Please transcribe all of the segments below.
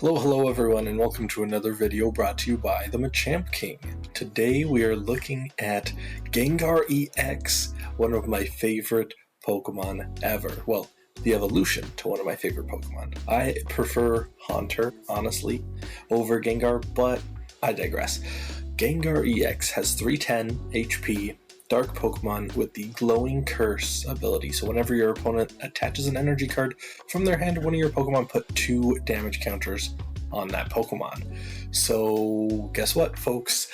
Hello everyone, and welcome to another video brought to you by the Machamp King. Today we are looking at Gengar EX, one of my favorite Pokemon ever. Well, the evolution to one of my favorite Pokemon. I prefer Haunter, honestly, over Gengar, but I digress. Gengar EX has 310 HP, Dark Pokemon with the Glowing Curse ability. So whenever your opponent attaches an energy card from their hand to one of your Pokemon, put 2 damage counters on that Pokemon. So guess what, folks?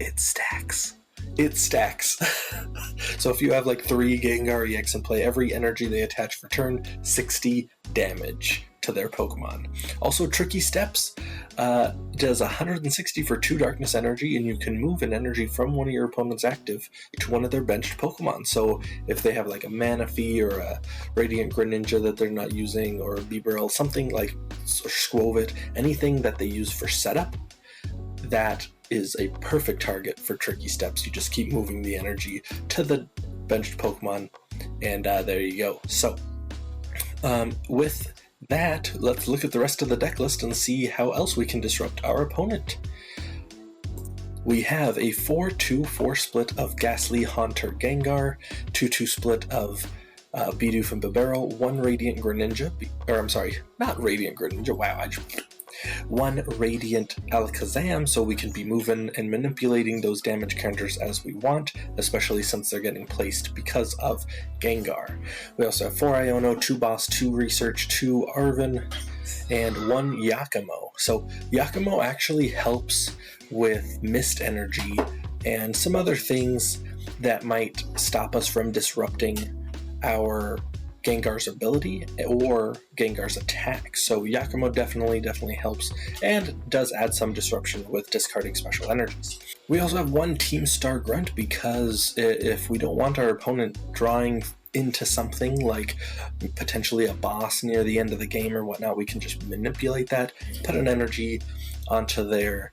It stacks. It stacks. So if you have like 3 Gengar EX in play, every energy they attach for turn, 60 damage to their Pokemon. Also, Tricky Steps does 160 for 2 darkness energy, and you can move an energy from one of your opponent's active to one of their benched Pokemon. So if they have like a Manaphy or a Radiant Greninja that they're not using, or a Bibarel, something like Squovit, anything that they use for setup, that is a perfect target for Tricky Steps. You just keep moving the energy to the benched Pokemon, and there you go. So with that, let's look at the rest of the deck list and see how else we can disrupt our opponent. We have a 4-2-4 split of Gastly, Haunter, Gengar, 2-2 split of Bidoof and Bibarel, 1 Radiant Greninja, not Radiant Greninja, wow, 1 Radiant Alakazam, so we can be moving and manipulating those damage counters as we want, especially since they're getting placed because of Gengar. We also have 4 Iono, 2 Boss, 2 Research, 2 Arven, and 1 Giacomo. So Giacomo actually helps with Mist Energy and some other things that might stop us from disrupting our Gengar's ability or Gengar's attack. So Giacomo definitely helps and does add some disruption with discarding special energies. We also have 1 Team Star Grunt, because if we don't want our opponent drawing into something like potentially a boss near the end of the game or whatnot, we can just manipulate that, put an energy onto their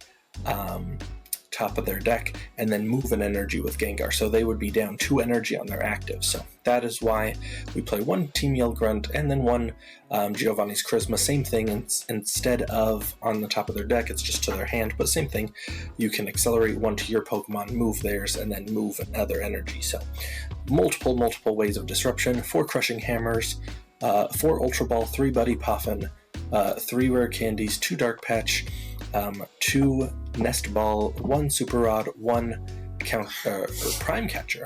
top of their deck, and then move an energy with Gengar. So they would be down 2 energy on their active. So that is why we play 1 Team Yell Grunt and then 1 Giovanni's Charisma. Same thing, instead of on the top of their deck, it's just to their hand, but same thing. You can accelerate 1 to your Pokemon, move theirs, and then move another energy. So multiple ways of disruption. 4 Crushing Hammers, 4 Ultra Ball, 3 Buddy Poffin, 3 Rare Candies, 2 Dark Patch, 2 Nest Ball, 1 Super Rod, 1 Prime Catcher,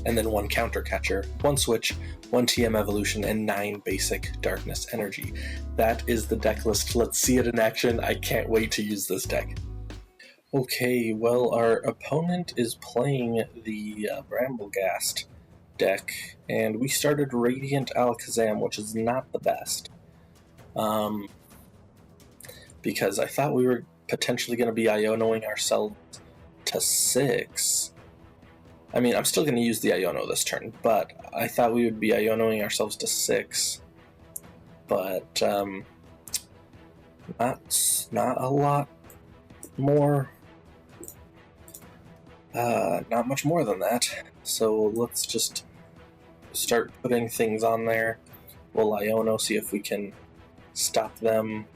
and then 1 Counter Catcher, 1 Switch, 1 TM Evolution, and 9 basic Darkness Energy. That is the deck list. Let's see it in action. I can't wait to use this deck. Okay, well, our opponent is playing the Brambleghast deck, and we started Radiant Alakazam, which is not the best. Because I thought we were potentially going to be Ionoing ourselves to 6. I mean, I'm still going to use the Iono this turn, but I thought we would be Ionoing ourselves to 6. But not a lot more. Not much more than that. So let's just start putting things on there. We'll Iono, see if we can stop them.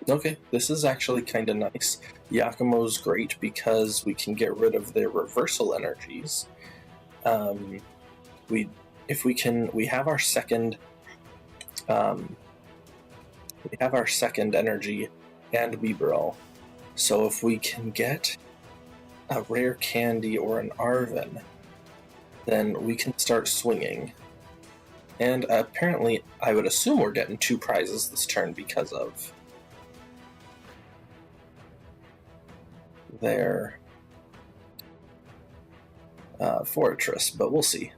Okay, this is actually kind of nice. Giacomo's great because we can get rid of their reversal energies. We have our second energy and Bibarel. So if we can get a Rare Candy or an Arven, then we can start swinging. And apparently, I would assume we're getting 2 prizes this turn because of their Fortress, but we'll see.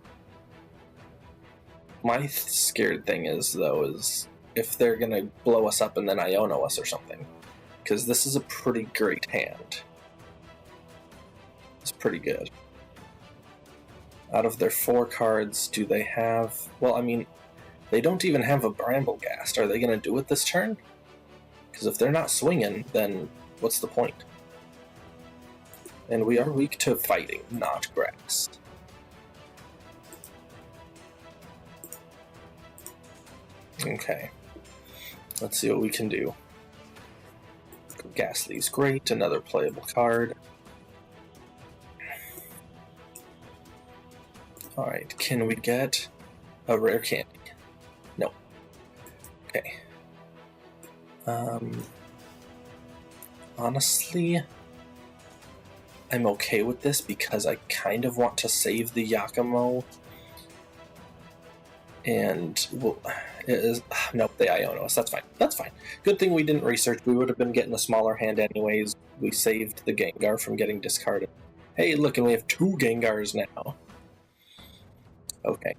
My scared thing is if they're gonna blow us up and then Iono us or something, because this is a pretty great hand. It's pretty good. Out of their 4 cards, do they have... Well, I mean, they don't even have a Brambleghast. Are they gonna do it this turn? Because if they're not swinging, then what's the point? And we are weak to fighting, not grass. Okay. Let's see what we can do. Gastly's great, another playable card. Alright, can we get a rare candy? No. Okay. Honestly, I'm okay with this because I kind of want to save the Giacomo. And, well, nope, the Ionos. That's fine. That's fine. Good thing we didn't research. We would have been getting a smaller hand anyways. We saved the Gengar from getting discarded. Hey, look, and we have 2 Gengars now. Okay.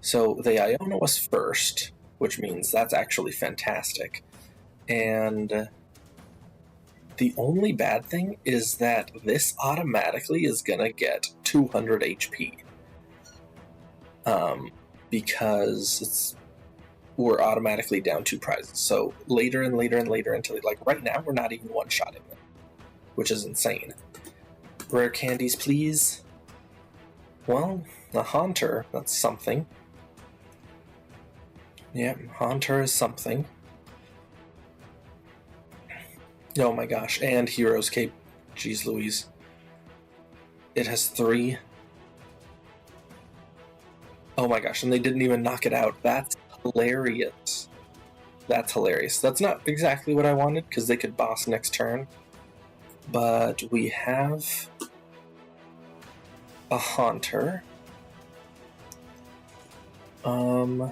So the Iono was first, which means that's actually fantastic. And the only bad thing is that this automatically is gonna get 200 HP. Because we're automatically down 2 prizes. So later and later and later until, like, right now we're not even one-shotting them, which is insane. Rare candies, please. Well, the Haunter, that's something. Yeah, Haunter is something. Oh my gosh, and Hero's Cape. Jeez Louise. It has 3. Oh my gosh, and they didn't even knock it out. That's hilarious. That's hilarious. That's not exactly what I wanted, because they could boss next turn. But we have a Haunter. I'm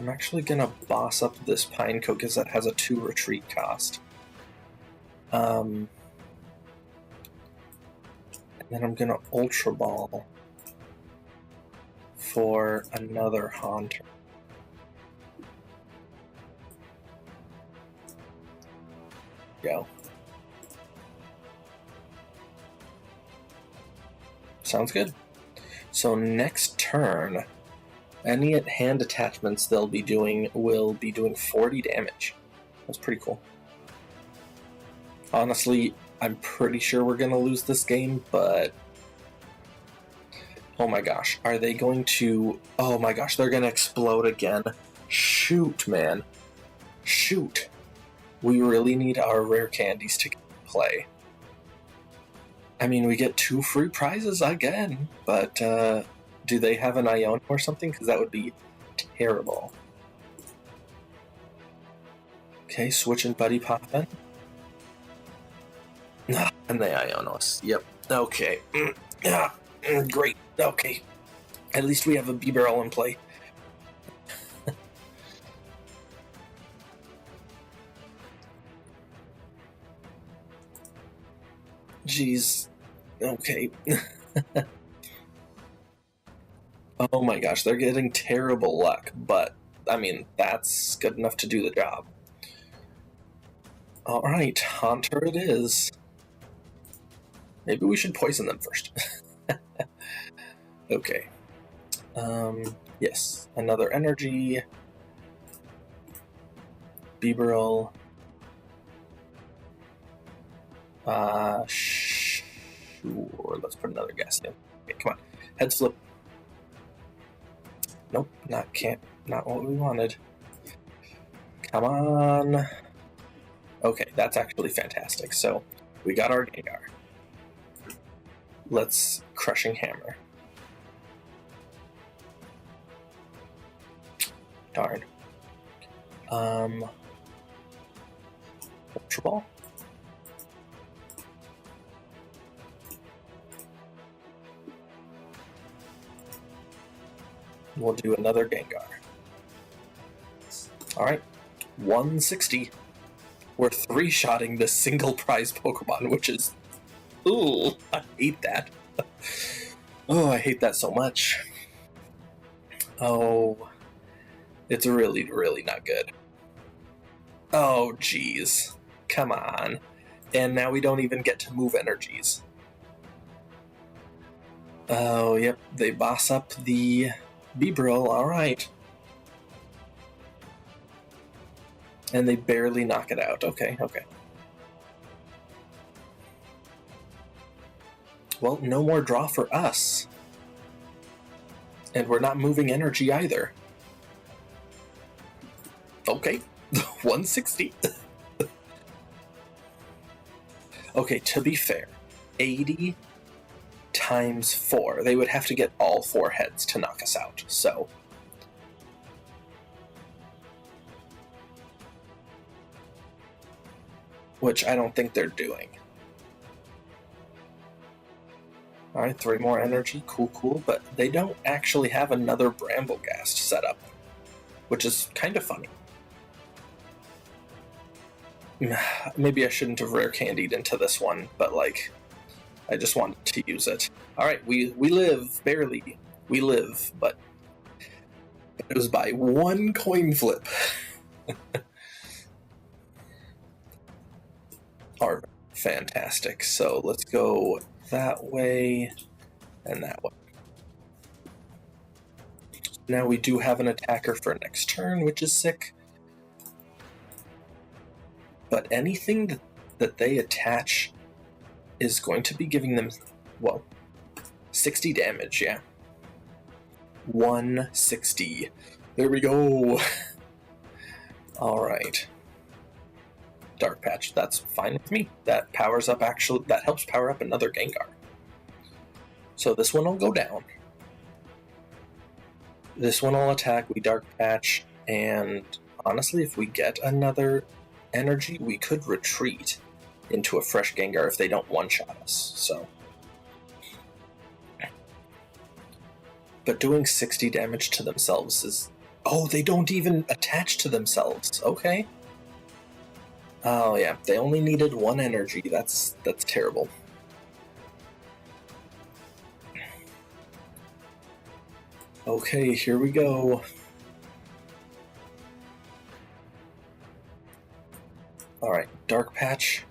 actually gonna boss up this Pineco because that has a 2 retreat cost. And then I'm gonna Ultra Ball for another Haunter. Go. Sounds good. So next turn, any hand attachments they'll be doing will be doing 40 damage. That's pretty cool. Honestly, I'm pretty sure we're gonna lose this game, but oh my gosh, are they going to... Oh my gosh, they're gonna explode again. Shoot, man. Shoot. We really need our rare candies to play. I mean, we get 2 free prizes again, but do they have an Iono or something? Because that would be terrible. Okay, switching Buddy Poffin. And the Ionos. Yep. Okay. Yeah. Great. Okay. At least we have a Bibarel in play. Jeez. Okay. Oh my gosh, they're getting terrible luck, but, I mean, that's good enough to do the job. Alright, Haunter it is. Maybe we should poison them first. Okay. Yes, another energy. Bibarel. Sure, let's put another gas in. Okay, come on. Heads flip. Nope, not what we wanted. Come on. Okay, that's actually fantastic. So, we got our Gengar. Let's Crushing Hammer. Darn. Ultra Ball? We'll do another Gengar. Alright, 160. We're 3-shotting this single prize Pokemon, which is... Ooh, I hate that. Oh, I hate that so much. Oh, it's really, really not good. Oh, jeez. Come on. And now we don't even get to move energies. Oh, yep, they boss up the Bibarel, alright. And they barely knock it out. Okay, okay. Well, no more draw for us. And we're not moving energy either. Okay, 160. Okay, to be fair, 80 times 4. They would have to get all 4 heads to knock us out, so... Which I don't think they're doing. Alright, 3 more energy, cool, but they don't actually have another Brambleghast set up, which is kind of funny. Maybe I shouldn't have rare candied into this one, but like, I just wanted to use it. Alright, we live, barely. We live, but it was by 1 coin flip. Arven, fantastic. So let's go that way and that way. Now we do have an attacker for next turn, which is sick. But anything that they attach is going to be giving them, well, 60 damage, yeah. 160. There we go. Alright. Dark Patch, that's fine with me. That powers up, actually, that helps power up another Gengar. So this one will go down. This one will attack, we Dark Patch, and honestly, if we get another energy, we could retreat into a fresh Gengar if they don't one-shot us, so. But doing 60 damage to themselves is... Oh, they don't even attach to themselves, okay. Oh yeah, they only needed 1 energy, that's terrible. Okay, here we go. Alright, Dark Patch.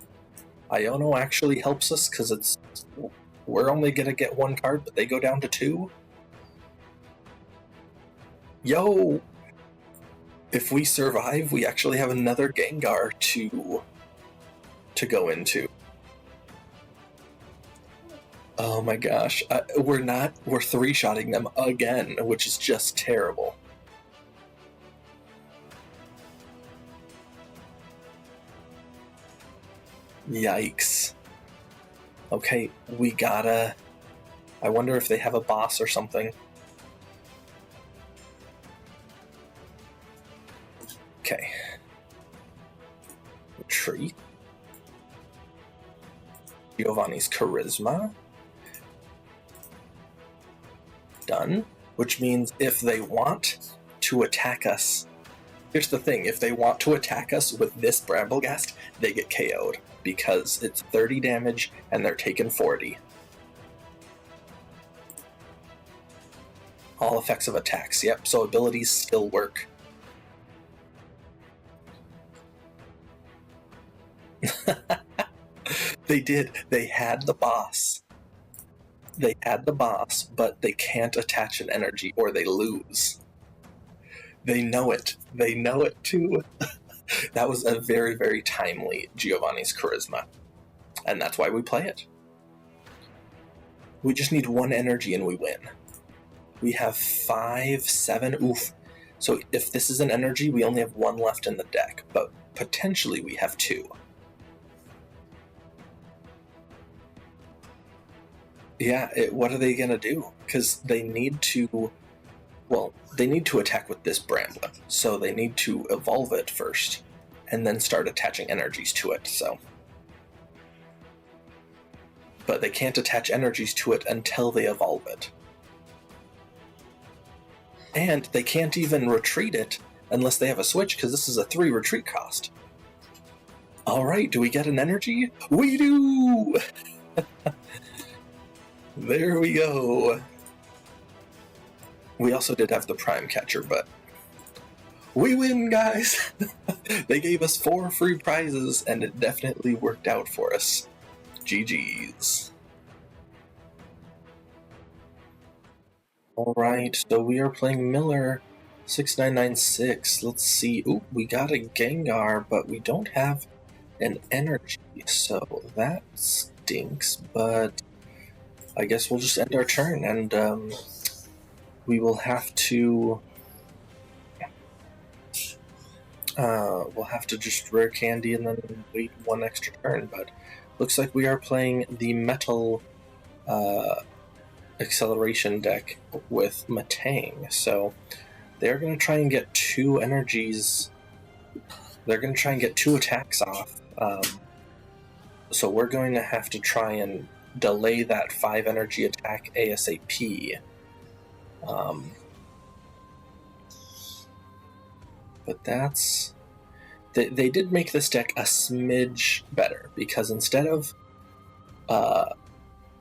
Iono actually helps us because it's... We're only gonna get 1 card, but they go down to 2. Yo! If we survive, we actually have another Gengar to go into. Oh my gosh, we're 3-shotting them again, which is just terrible. Yikes. Okay, we gotta... I wonder if they have a boss or something. Okay. Retreat. Giovanni's Charisma. Done. Which means if they want to attack us... Here's the thing, if they want to attack us with this Brambleghast, they get KO'd. Because it's 30 damage and they're taking 40. All effects of attacks, yep, so abilities still work. They did. They had the boss. They had the boss, but they can't attach an energy or they lose. They know it. They know it too. That was a very, very timely Giovanni's Charisma. And that's why we play it. We just need 1 energy and we win. We have 5, 7, oof. So if this is an energy, we only have 1 left in the deck, but potentially we have 2. Yeah, what are they going to do? Because they need to... Well, they need to attack with this Brambler, so they need to evolve it first, and then start attaching energies to it, so... But they can't attach energies to it until they evolve it. And they can't even retreat it unless they have a switch, because this is a 3 retreat cost. Alright, do we get an energy? We do! There we go. We also did have the Prime Catcher, but we win, guys! They gave us 4 free prizes, and it definitely worked out for us. GG's. Alright, so we are playing Miller 6996. Let's see. Ooh, we got a Gengar, but we don't have an energy, so that stinks, but I guess we'll just end our turn and we will have to we'll have to just Rare Candy and then wait one extra turn, but looks like we are playing the Metal Acceleration deck with Matang, so they're going to try and get 2 energies. They're going to try and get 2 attacks off, so we're going to have to try and delay that 5 energy attack ASAP. But that's... They did make this deck a smidge better, because instead of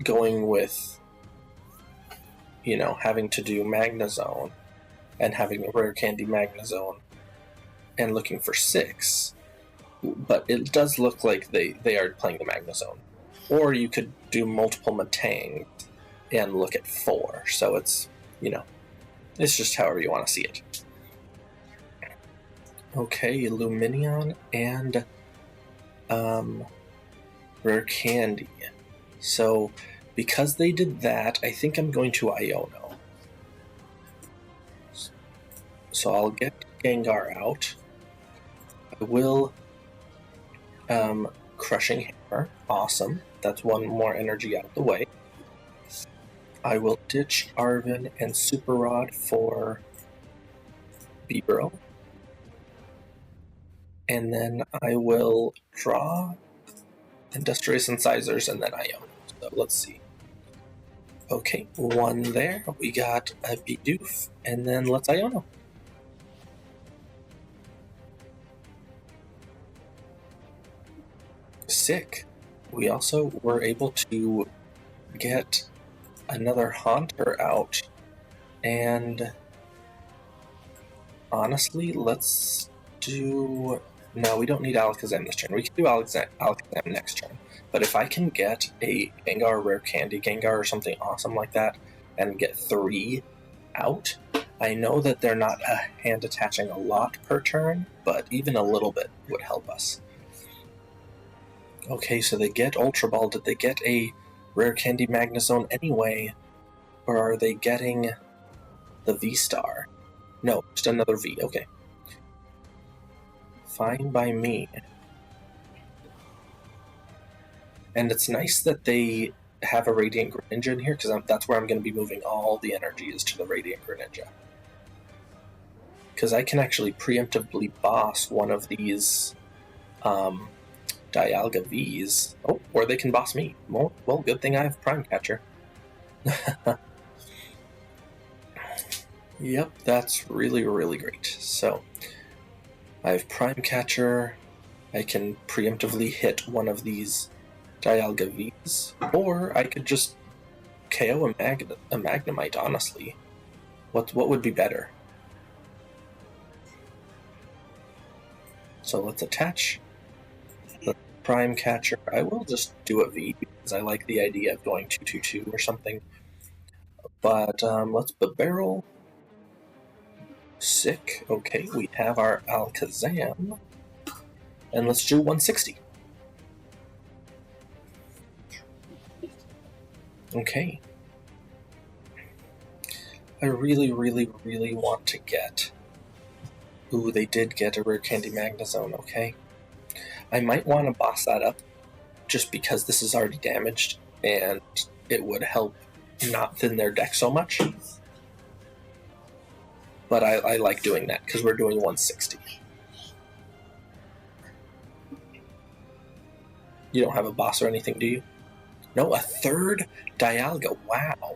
going with, you know, having to do Magnezone and having a Rare Candy Magnezone and looking for 6, but it does look like they are playing the Magnezone. Or you could do multiple Matang and look at 4, so it's, you know, it's just however you want to see it. Okay, Lumineon and Rare Candy. So, because they did that, I think I'm going to Iono. So I'll get Gengar out. I will Crushing Hammer. Awesome. That's 1 more energy out of the way. I will ditch Arven and Super Rod for Bibarel. And then I will draw Industrious Incisors and then Iono. So let's see. Okay, 1 there. We got a Bidoof, and then let's Iono. Sick. We also were able to get another Haunter out, and honestly, let's do... No, we don't need Alakazam this turn. We can do Alakazam next turn. But if I can get a Gengar Rare Candy Gengar or something awesome like that and get 3 out, I know that they're not hand attaching a lot per turn, but even a little bit would help us. Okay, so they get Ultra Ball. Did they get a Rare Candy Magnezone anyway? Or are they getting the VSTAR? No, just another V. Okay. Fine by me. And it's nice that they have a Radiant Greninja in here, because that's where I'm going to be moving all the energies to the Radiant Greninja. Because I can actually preemptively boss one of these Dialga Vs. Oh, or they can boss me. Well, good thing I have Prime Catcher. Yep, that's really, really great. So, I have Prime Catcher. I can preemptively hit one of these Dialga Vs, or I could just KO a Magnemite, honestly. What would be better? So let's attach the Prime Catcher. I will just do a V, because I like the idea of going 2-2-2 or something. But let's Bibarel. Sick. Okay, we have our Alakazam. And let's do 160. Okay. I really, really, really want to get... Ooh, they did get a Rare Candy Magnezone, okay. I might want to boss that up, just because this is already damaged, and it would help not thin their deck so much. But I like doing that, because we're doing 160. You don't have a boss or anything, do you? No, a 3rd Dialga. Wow.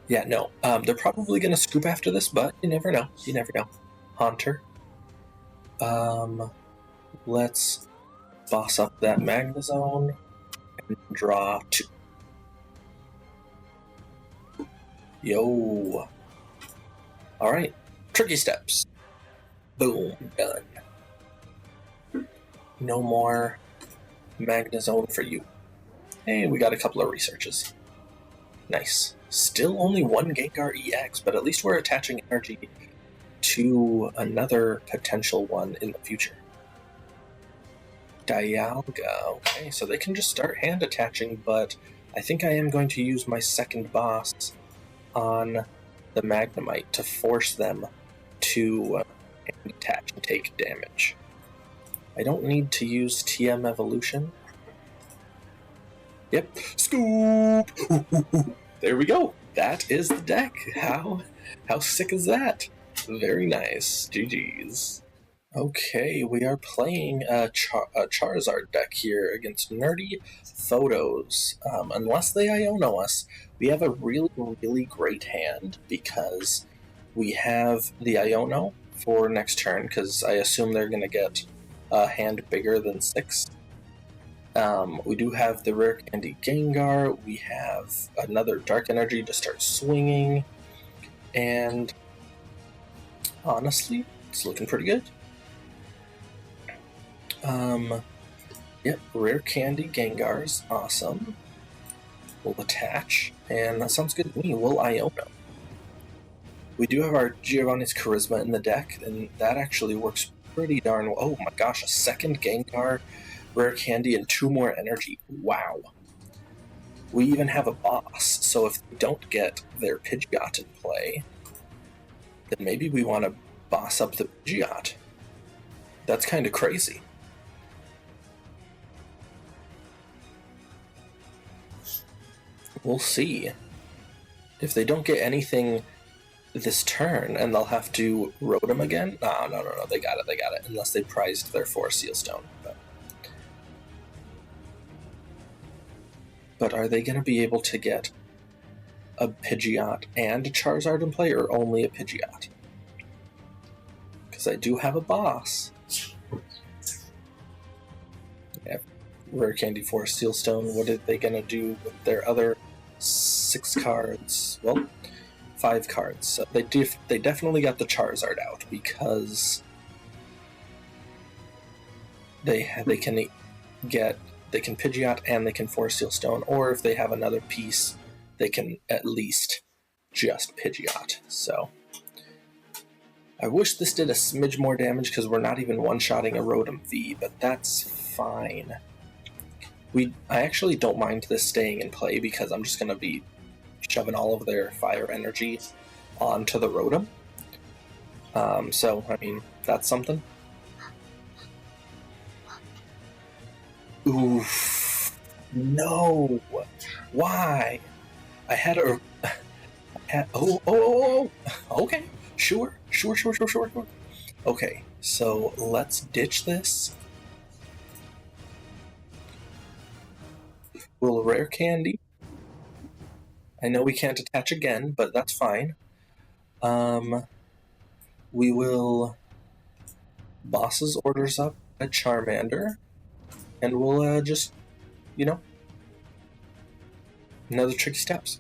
Yeah, no. They're probably going to scoop after this, but you never know. You never know. Haunter. Let's boss up that Magnezone and draw 2. Yo. Alright. Tricky steps. Boom. Done. No more Magnezone for you. Hey, we got a couple of researches. Nice. Still only 1 Gengar EX, but at least we're attaching energy to another potential one in the future. Dialga. Okay, so they can just start hand attaching, but I think I am going to use my second boss on the Magnemite to force them to attach and take damage. I don't need to use TM Evolution. Yep, scoop! There we go. That is the deck. How sick is that? Very nice. GG's. Okay, we are playing a Charizard deck here against Nerdy Photos. Unless they Iono us, we have a really, really great hand because we have the Iono for next turn, because I assume they're going to get a hand bigger than 6. We do have the Rare Candy Gengar, we have another Dark Energy to start swinging, and honestly, it's looking pretty good. Yep, Rare Candy Gengar's awesome. We'll attach, and that sounds good to me. We'll Iono. We do have our Giovanni's Charisma in the deck, and that actually works pretty darn well. Oh my gosh, a second Gengar, Rare Candy, and 2 more energy. Wow. We even have a boss, so if they don't get their Pidgeot in play, then maybe we want to boss up the Pidgeot. That's kind of crazy. We'll see. If they don't get anything this turn, and they'll have to Rotom again? No, they got it, unless they prized their 4 Seal Stone. But are they going to be able to get a Pidgeot and a Charizard in play, or only a Pidgeot? Because I do have a boss. Yeah, Rare Candy 4 Seal Stone. What are they going to do with their other 6 cards? Well, 5 cards. So they definitely got the Charizard out, because they can Pidgeot and they can Force Seal Stone, or if they have another piece, they can at least just Pidgeot. So I wish this did a smidge more damage, because we're not even one-shotting a Rotom V, but that's fine. I actually don't mind this staying in play, because I'm just going to be shoving all of their fire energy onto the Rotom. So, I mean, that's something. Oof. No! Why? I had a... Oh! Okay. Sure. Okay, so let's ditch this. We'll Rare Candy. I know we can't attach again, but that's fine. We will Boss's Orders up a Charmander, and we'll just, another Tricky Steps.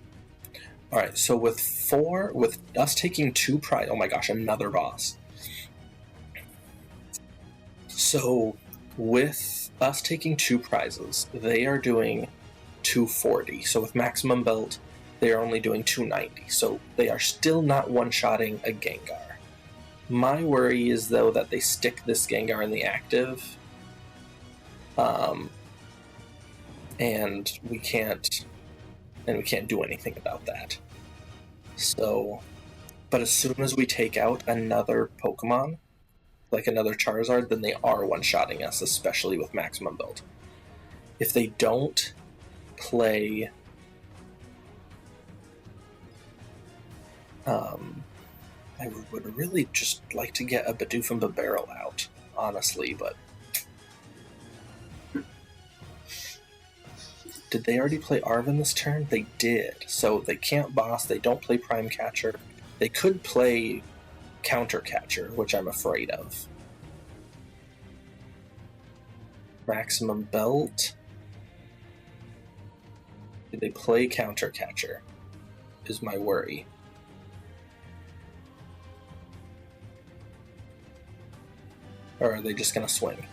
Alright, so with us taking 2 prize, oh my gosh, another boss. So with us taking 2 prizes, they are doing 240. So with Maximum Belt, they are only doing 290. So they are still not one-shotting a Gengar. My worry is, though, that they stick this Gengar in the active, and we can't do anything about that. So, but as soon as we take out another Pokemon, like another Charizard, then they are one-shotting us, especially with Maximum Build. If they don't play... I would really just like to get a Bidoof and Bibarel out, honestly, but... Did they already play Arven this turn? They did. So they can't boss, they don't play Prime Catcher. They could play Counter Catcher, which I'm afraid of. Maximum Belt. Did they play Counter Catcher? Is my worry. Or are they just gonna swing?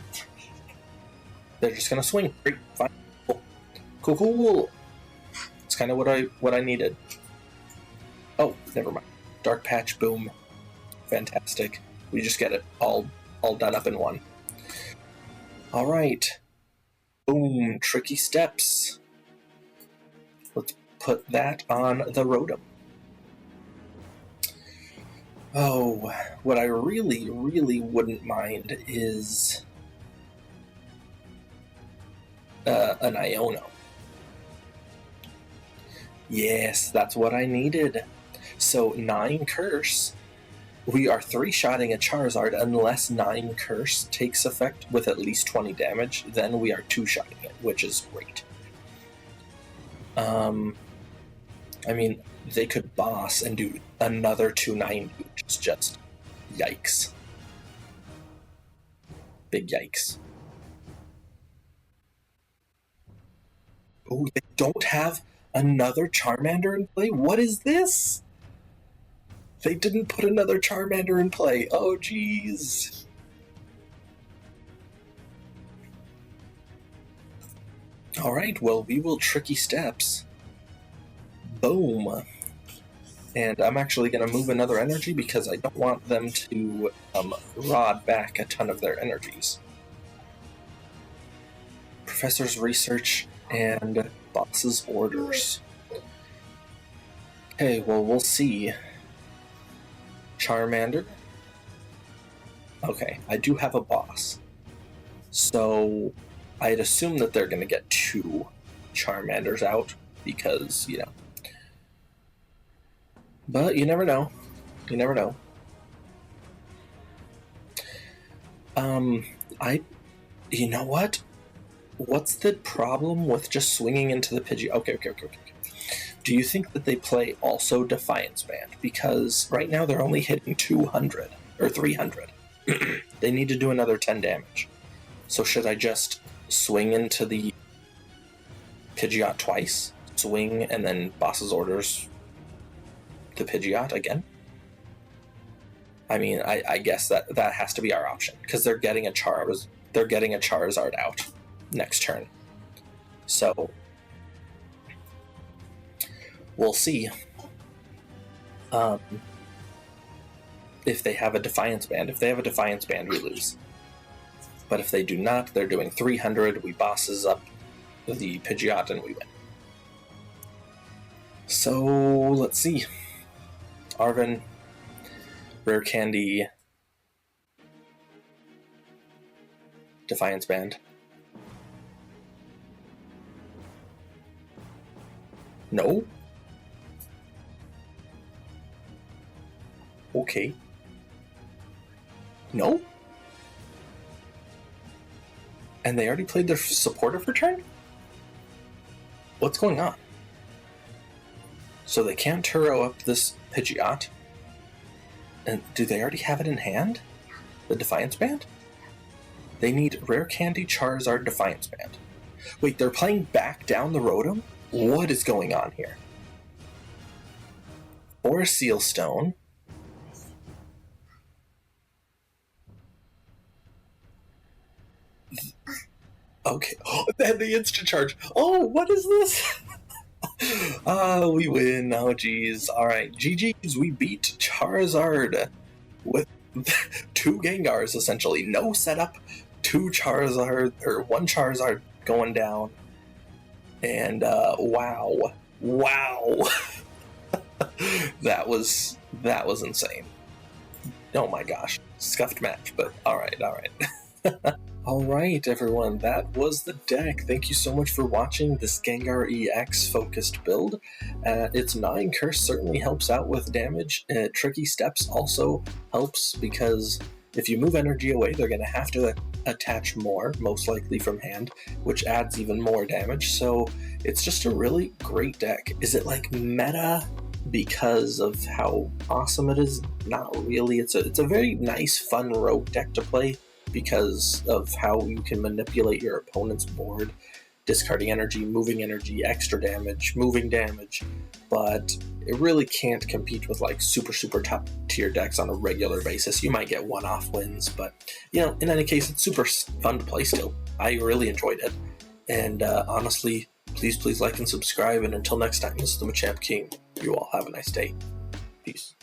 They're just gonna swing. Great, fine. Cool. It's kind of what I needed. Oh, never mind. Dark Patch, boom. Fantastic. We just get it all done up in one. Alright. Boom. Tricky Steps. Let's put that on the Rotom. Oh, what I really, really wouldn't mind is an Iono. Yes, that's what I needed. So 9 Curse. We are 3-shotting a Charizard unless 9 Curse takes effect with at least 20 damage. Then we are 2-shotting it, which is great. I mean, they could boss and do another 290, which is just yikes. Big yikes. Oh, they don't have another Charmander in play? What is this? They didn't put another Charmander in play. Oh, jeez. Alright, well, we will Tricky Steps. Boom. And I'm actually going to move another energy because I don't want them to rod back a ton of their energies. Professor's Research and Boss's Orders. Okay, well, we'll see. Charmander. Okay, I do have a boss. So I'd assume that they're going to get 2 Charmanders out because, you know. But you never know. You never know. You know what? What's the problem with just swinging into the Pidgey? Okay. Do you think that they play also Defiance Band? Because right now they're only hitting 200 or 300. They need to do another 10 damage. So should I just swing into the Pidgeot twice? Swing and then Boss's Orders the Pidgeot again? I mean, I guess that has to be our option because they're getting a Charizard out next turn. So we'll see if they have a Defiance Band. If they have a Defiance Band, we lose. But if they do not, they're doing 300. We bosses up the Pidgeot and we win. So let's see. Arven, Rare Candy, Defiance Band. No? Okay. No? And they already played their supportive return? What's going on? So they can't Turo up this Pidgeot? And do they already have it in hand? The Defiance Band? They need Rare Candy, Charizard, Defiance Band. Wait, they're playing back down the Rotom? What is going on here? Or Seal Stone. Okay. Oh, and the Instant Charge. Oh, what is this? We win. Oh, geez. Alright, GG's. We beat Charizard with 2 Gengars, essentially. No setup. 2 Charizard, or 1 Charizard going down. And, wow. Wow. That was insane. Oh my gosh. Scuffed match, but alright. Alright everyone, that was the deck. Thank you so much for watching this Gengar EX focused build. Its 9 Curse certainly helps out with damage. Tricky Steps also helps because if you move energy away, they're going to have to attach more, most likely from hand, which adds even more damage. So it's just a really great deck. Is it like meta because of how awesome it is? Not really. It's a very nice, fun rogue deck to play because of how you can manipulate your opponent's board, discarding energy, moving energy, extra damage, moving damage, but it really can't compete with like super top tier decks on a regular basis. You might get one-off wins, but you know, in any case, it's super fun to play still. I really enjoyed it, and honestly, please like and subscribe, and until next time, this is the Machamp King. You all have a nice day. Peace.